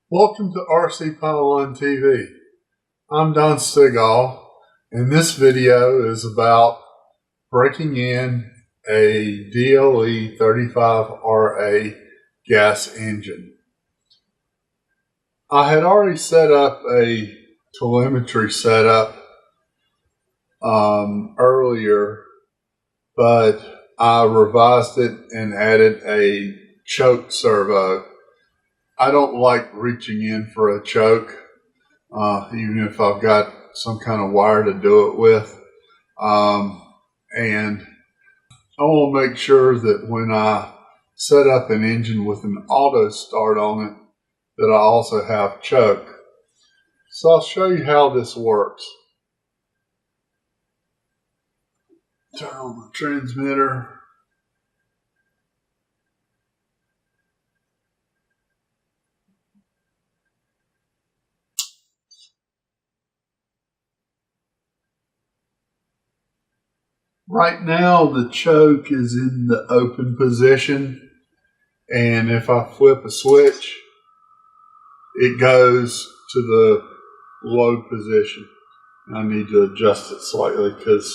Welcome to RCPylon.TV. I'm Don Stigall, and this video is about breaking in a DLE-35RA gas engine. I had already set up a telemetry setup earlier, but I revised it and added a choke servo. I don't like reaching in for a choke, even if I've got some kind of wire to do it with. And I want to make sure that when I set up an engine with an auto start on it, that I also have choke. So I'll show you how this works. Turn on the transmitter. Right now the choke is in the open position, and if I flip a switch, it goes to the low position. I need to adjust it slightly because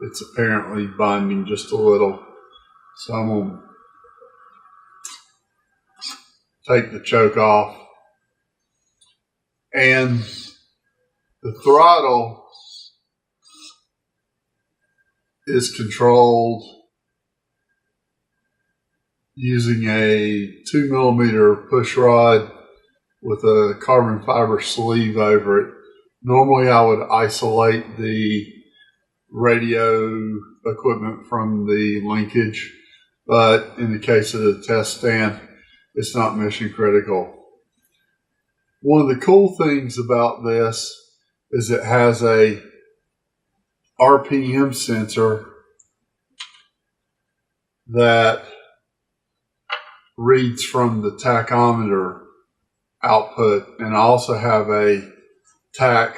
it's apparently binding just a little. So I'm going to take the choke off. And the throttle is controlled using a 2mm push rod with a carbon fiber sleeve over it. Normally I would isolate the radio equipment from the linkage, but in the case of the test stand, it's not mission critical. One of the cool things about this is it has a RPM sensor that reads from the tachometer output, and I also have a tach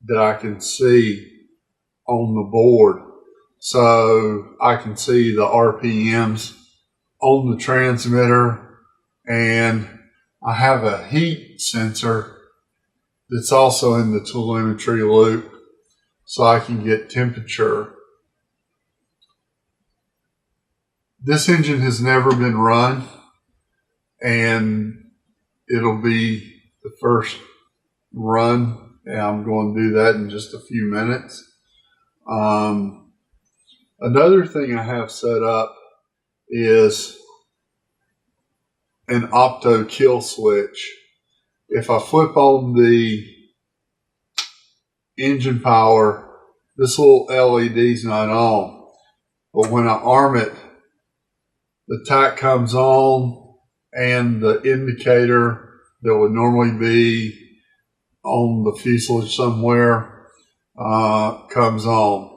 that I can see on the board, so I can see the RPMs on the transmitter, and I have a heat sensor that's also in the telemetry loop, so I can get temperature. This engine has never been run, and it'll be the first run, and I'm going to do that in just a few minutes. Another thing I have set up is an opto kill switch. If I flip on the engine power, this little LED is not on, but when I arm it, the tach comes on and the indicator that would normally be on the fuselage somewhere comes on.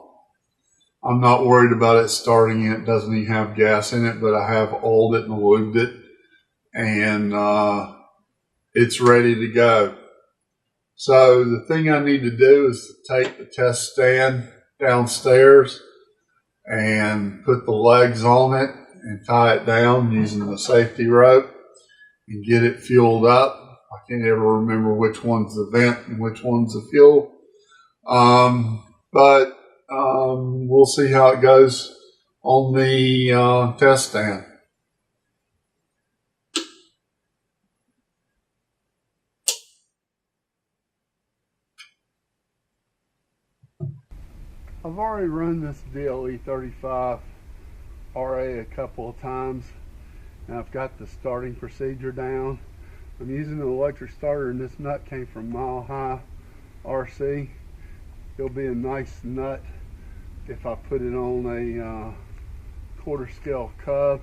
I'm not worried about it starting. It doesn't even have gas in it, but I have oiled it and lubed it, and it's ready to go. So the thing I need to do is to take the test stand downstairs and put the legs on it and tie it down using the safety rope and get it fueled up. I can't ever remember which one's the vent and which one's the fuel. But we'll see how it goes on the test stand. I've already run this DLE-35RA a couple of times, and I've got the starting procedure down. I'm using an electric starter, and this nut came from Mile High RC. It'll be a nice nut if I put it on a quarter scale cub,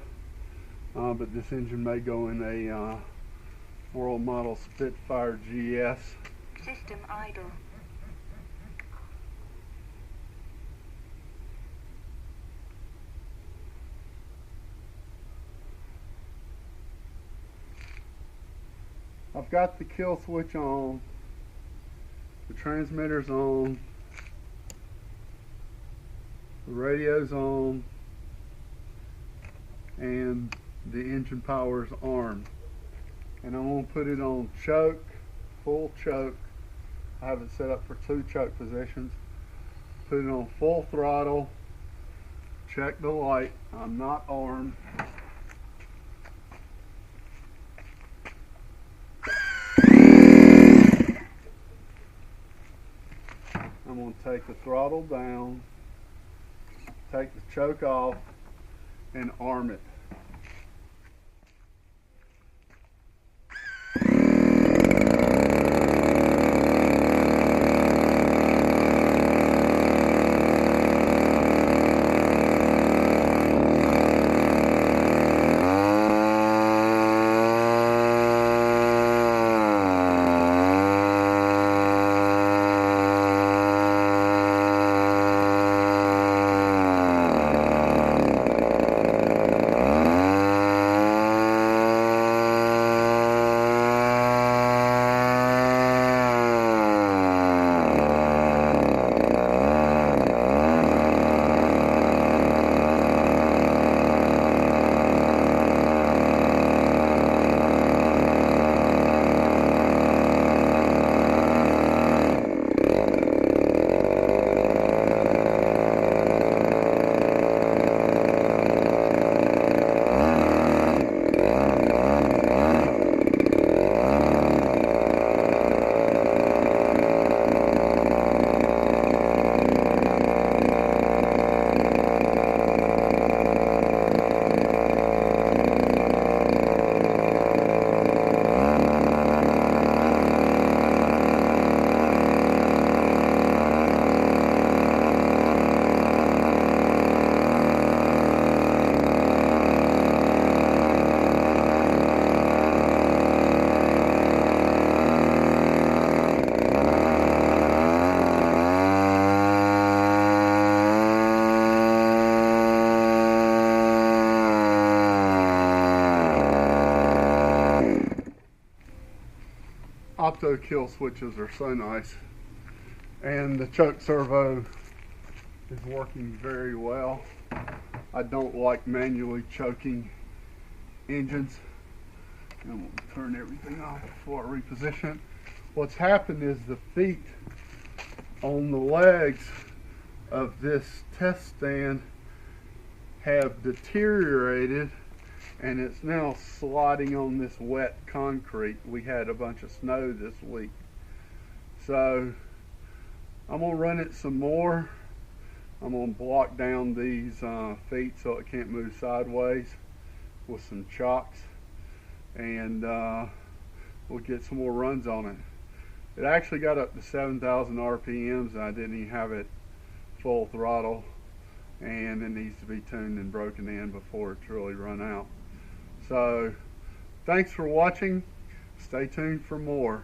but this engine may go in a World Model Spitfire GS. System idle. I've got the kill switch on, the transmitter's on, the radio's on, and the engine power is armed. and I'm going to put it on choke, full choke. I have it set up for 2 choke positions. Put it on full throttle, check the light. I'm not armed. I'm going to take the throttle down, take the choke off, and arm it. Opto kill switches are so nice, and the choke servo is working very well. I don't like manually choking engines. I'm going to turn everything off before I reposition. What's happened is the feet on the legs of this test stand have deteriorated, and it's now sliding on this wet concrete. We had a bunch of snow this week. So I'm going to run it some more. I'm going to block down these feet so it can't move sideways with some chocks, and we'll get some more runs on it. It actually got up to 7,000 RPMs, and I didn't even have it full throttle, and it needs to be tuned and broken in before it's really run out. So thanks for watching. Stay tuned for more.